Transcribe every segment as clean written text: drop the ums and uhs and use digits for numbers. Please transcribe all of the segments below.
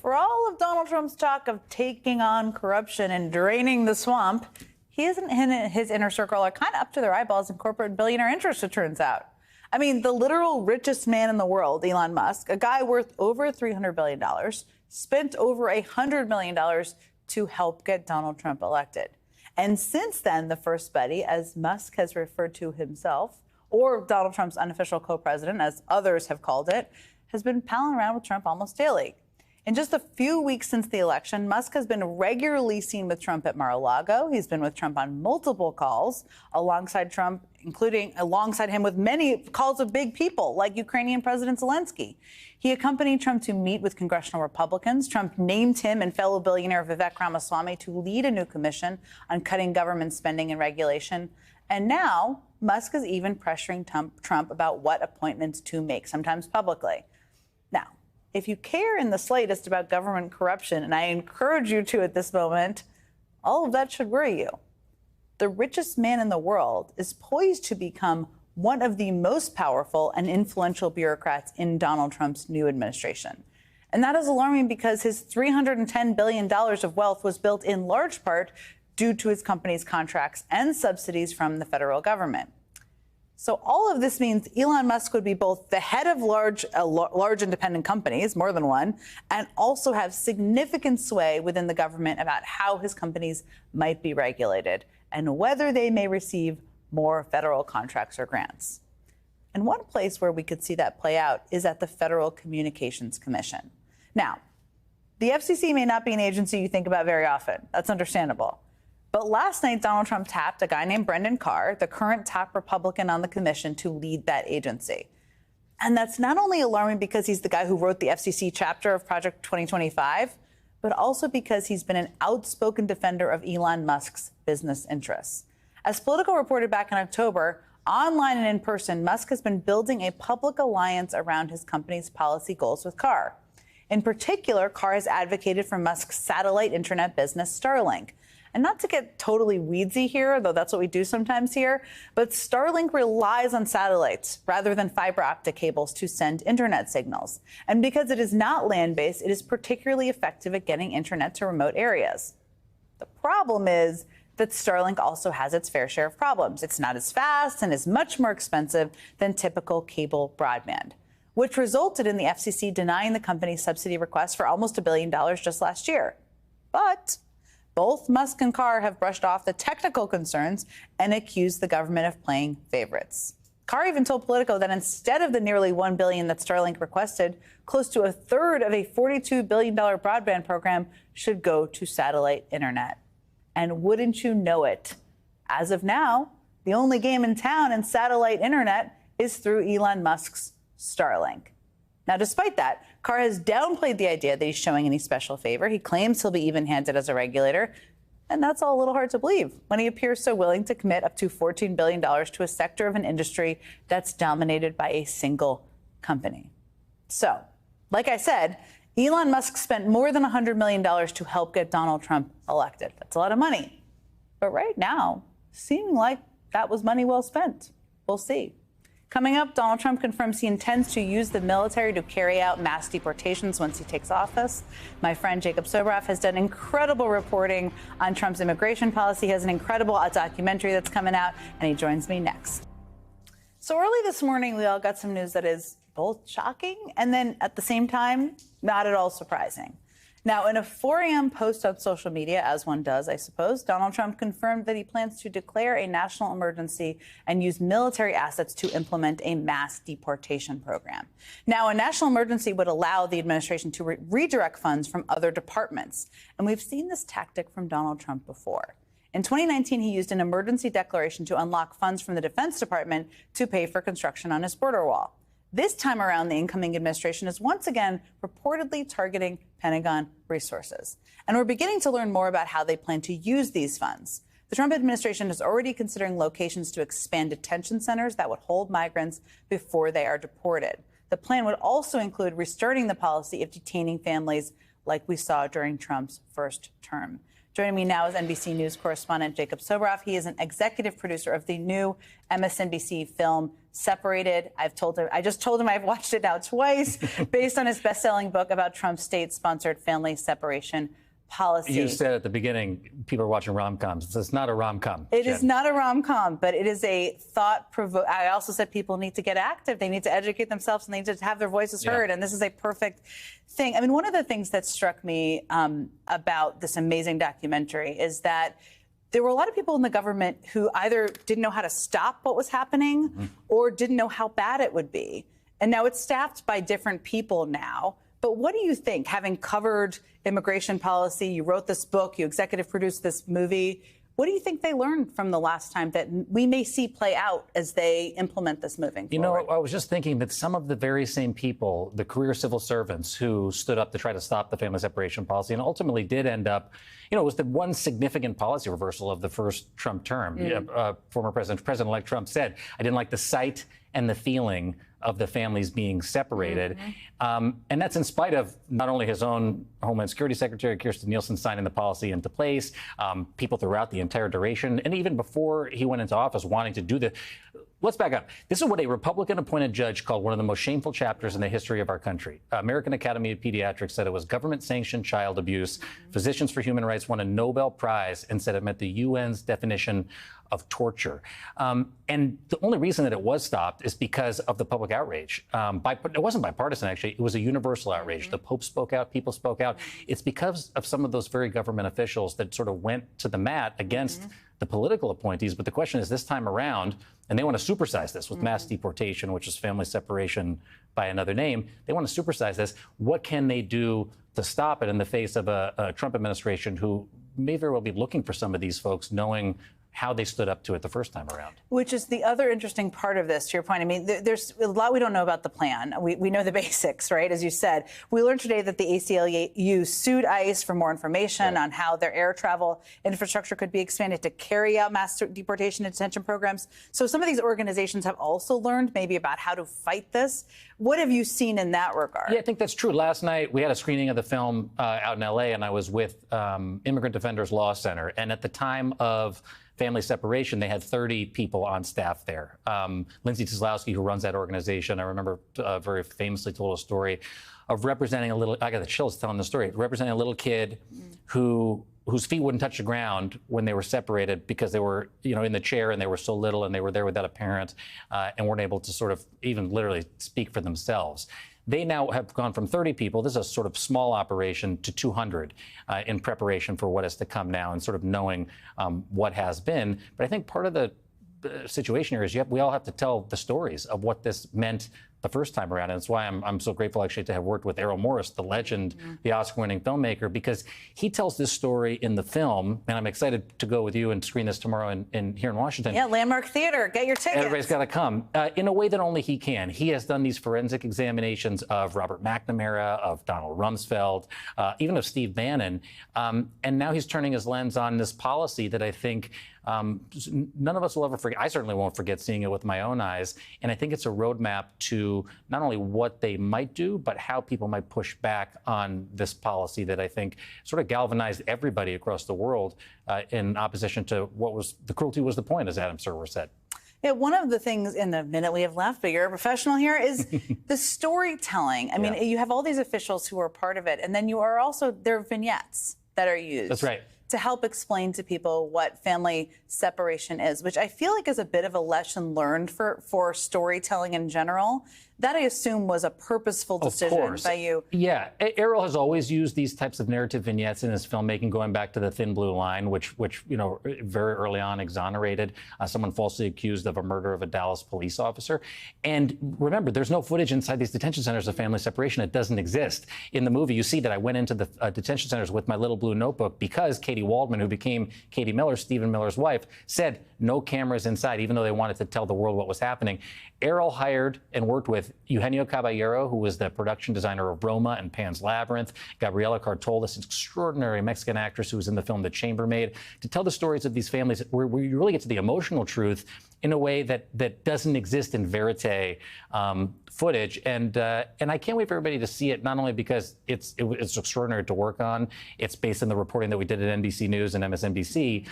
for all of Donald Trump's talk of taking on corruption and draining the swamp, he and his inner circle are kind of up to their eyeballs in corporate billionaire interests, it turns out. I mean, the literal richest man in the world, Elon Musk, a guy worth over $300 billion, spent over $100 million to help get Donald Trump elected. And since then, the First Buddy, as Musk has referred to himself, or Donald Trump's unofficial co-president, as others have called it, has been palling around with Trump almost daily. In just a few weeks since the election, Musk has been regularly seen with Trump at Mar-a-Lago. He's been with Trump on multiple calls alongside Trump, including alongside him with many calls of big people like Ukrainian President Zelensky. He accompanied Trump to meet with congressional Republicans. Trump named him and fellow billionaire Vivek Ramaswamy to lead a new commission on cutting government spending and regulation. And now Musk is even pressuring Trump about what appointments to make, sometimes publicly. Now, if you care in the slightest about government corruption, and I encourage you to at this moment, all of that should worry you. The richest man in the world is poised to become one of the most powerful and influential bureaucrats in Donald Trump's new administration. And that is alarming because his $310 billion of wealth was built in large part due to his company's contracts and subsidies from the federal government. So all of this means Elon Musk would be both the head of large independent companies, more than one, and also have significant sway within the government about how his companies might be regulated and whether they may receive more federal contracts or grants. And one place where we could see that play out is at the Federal Communications Commission. Now, the FCC may not be an agency you think about very often. That's understandable. But last night, Donald Trump tapped a guy named Brendan Carr, the current top Republican on the commission, to lead that agency. And that's not only alarming because he's the guy who wrote the FCC chapter of Project 2025, but also because he's been an outspoken defender of Elon Musk's business interests. As Politico reported back in October, online and in person, Musk has been building a public alliance around his company's policy goals with Carr. In particular, Carr has advocated for Musk's satellite internet business, Starlink. And not to get totally weedsy here, though that's what we do sometimes here, but Starlink relies on satellites rather than fiber optic cables to send internet signals. And because it is not land-based, it is particularly effective at getting internet to remote areas. The problem is that Starlink also has its fair share of problems. It's not as fast and is much more expensive than typical cable broadband, which resulted in the FCC denying the company's subsidy request for almost $1 billion just last year. But both Musk and Carr have brushed off the technical concerns and accused the government of playing favorites. Carr even told Politico that instead of the nearly $1 billion that Starlink requested, close to a third of a $42 billion broadband program should go to satellite internet. And wouldn't you know it, as of now, the only game in town in satellite internet is through Elon Musk's Starlink. Now, despite that, Carr has downplayed the idea that he's showing any special favor. He claims he'll be even-handed as a regulator. And that's all a little hard to believe when he appears so willing to commit up to $14 billion to a sector of an industry that's dominated by a single company. So, like I said, Elon Musk spent more than $100 million to help get Donald Trump elected. That's a lot of money. But right now, seeming like that was money well spent. We'll see. Coming up, Donald Trump confirms he intends to use the military to carry out mass deportations once he takes office. My friend Jacob Soboroff has done incredible reporting on Trump's immigration policy. He has an incredible documentary that's coming out, and he joins me next. So early this morning, we all got some news that is both shocking and then at the same time, not at all surprising. Now, in a 4 a.m. post on social media, as one does, I suppose, Donald Trump confirmed that he plans to declare a national emergency and use military assets to implement a mass deportation program. Now, a national emergency would allow the administration to redirect funds from other departments. And we've seen this tactic from Donald Trump before. In 2019, he used an emergency declaration to unlock funds from the Defense Department to pay for construction on his border wall. This time around, the incoming administration is once again reportedly targeting Pentagon resources. And we're beginning to learn more about how they plan to use these funds. The Trump administration is already considering locations to expand detention centers that would hold migrants before they are deported. The plan would also include restarting the policy of detaining families like we saw during Trump's first term. Joining me now is NBC News correspondent Jacob Soboroff. He is an executive producer of the new MSNBC film Separated. I just told him I've watched it now twice, based on his best-selling book about Trump's state-sponsored family separation policy. You said at the beginning, people are watching rom-coms. It's not a rom-com. It is not a rom-com, but it is a thought-provoking. I also said people need to get active. They need to educate themselves, and they need to have their voices heard. And this is a perfect thing. I mean, one of the things that struck me about this amazing documentary is that there were a lot of people in the government who either didn't know how to stop what was happening or didn't know how bad it would be. And now it's staffed by different people now. But what do you think, having covered immigration policy, you wrote this book, you executive produced this movie, what do you think they learned from the last time that we may see play out as they implement this moving forward? You know, I was just thinking that some of the very same people, the career civil servants who stood up to try to stop the family separation policy and ultimately did end up, you know, it was the one significant policy reversal of the first Trump term. Former President-elect Trump said, I didn't like the sight and the feeling of the families being separated. And that's in spite of not only his own Homeland Security Secretary, Kirstjen Nielsen, signing the policy into place, people throughout the entire duration, and even before he went into office wanting to do the. Let's back up. This is what a Republican-appointed judge called one of the most shameful chapters in the history of our country. American Academy of Pediatrics said it was government-sanctioned child abuse. Physicians for Human Rights won a Nobel Prize and said it met the UN's definition of torture. And the only reason that it was stopped is because of the public outrage. It wasn't bipartisan, actually. It was a universal outrage. The Pope spoke out. People spoke out. It's because of some of those very government officials that sort of went to the mat against the political appointees. But the question is, this time around, and they want to supersize this with mass deportation, which is family separation by another name. They want to supersize this. What can they do to stop it in the face of a Trump administration who may very well be looking for some of these folks, knowing how they stood up to it the first time around? Which is the other interesting part of this, to your point. I mean, there's a lot we don't know about the plan. We know the basics, right? As you said, we learned today that the ACLU sued ICE for more information on how their air travel infrastructure could be expanded to carry out mass deportation and detention programs. So some of these organizations have also learned maybe about how to fight this. What have you seen in that regard? Yeah, I think that's true. Last night, we had a screening of the film out in L.A., and I was with Immigrant Defenders Law Center. And at the time of family separation, they had 30 people on staff there. Lindsay Kozlowski, who runs that organization, I remember very famously told a story of representing a little, I got the chills telling the story, representing a little kid whose feet wouldn't touch the ground when they were separated because they were, you know, in the chair and they were so little and they were there without a parent and weren't able to sort of even literally speak for themselves. They now have gone from 30 people, this is a sort of small operation, to 200 in preparation for what is to come now and sort of knowing what has been. But I think part of the situation here is we all have to tell the stories of what this meant the first time around. And it's why I'm so grateful, actually, to have worked with Errol Morris, the legend, the Oscar-winning filmmaker, because he tells this story in the film. And I'm excited to go with you and screen this tomorrow here in Washington. Yeah, Landmark Theater. Get your tickets. Everybody's got to come in a way that only he can. He has done these forensic examinations of Robert McNamara, of Donald Rumsfeld, even of Steve Bannon. And now he's turning his lens on this policy that I think none of us will ever forget. I certainly won't forget seeing it with my own eyes. And I think it's a roadmap to not only what they might do, but how people might push back on this policy that I think sort of galvanized everybody across the world in opposition to what was the cruelty was the point, as Adam Serwer said. Yeah, one of the things in the minute we have left, but you're a professional here, is the storytelling. I mean, you have all these officials who are part of it, and then you are also, there are vignettes that are used. That's right. To help explain to people what family separation is, which I feel like is a bit of a lesson learned for storytelling in general. That, I assume, was a purposeful decision by you. Yeah. Errol has always used these types of narrative vignettes in his filmmaking, going back to The Thin Blue Line, which you know, very early on exonerated someone falsely accused of a murder of a Dallas police officer. And remember, there's no footage inside these detention centers of family separation. It doesn't exist. In the movie, you see that I went into the detention centers with my little blue notebook because Katie Waldman, who became Katie Miller, Stephen Miller's wife, said no cameras inside, even though they wanted to tell the world what was happening. Errol hired and worked with Eugenio Caballero, who was the production designer of Roma and Pan's Labyrinth, Gabriela Cartol, this extraordinary Mexican actress who was in the film The Chambermaid, to tell the stories of these families where you really get to the emotional truth in a way that doesn't exist in verite footage. And I can't wait for everybody to see it, not only because it's extraordinary to work on, it's based on the reporting that we did at NBC News and MSNBC.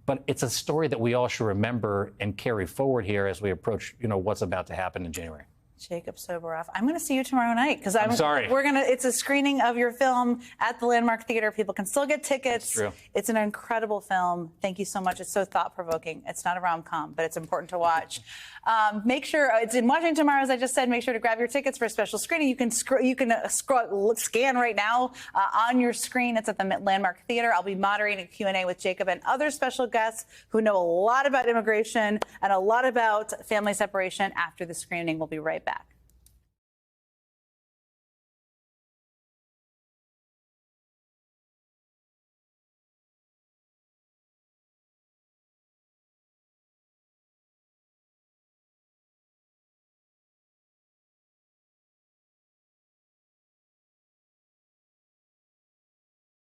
But it's a story that we all should remember and carry forward here as we approach, what's about to happen in January. Jacob Soboroff. I'm going to see you tomorrow night because I'm sorry. It's a screening of your film at the Landmark Theater. People can still get tickets. That's true. It's an incredible film. Thank you so much. It's so thought-provoking. It's not a rom-com, but it's important to watch. Make sure it's in Washington tomorrow, as I just said. Make sure to grab your tickets for a special screening. You can scan right now on your screen. It's at the Landmark Theater. I'll be moderating a Q&A with Jacob and other special guests who know a lot about immigration and a lot about family separation after the screening. We'll be right back.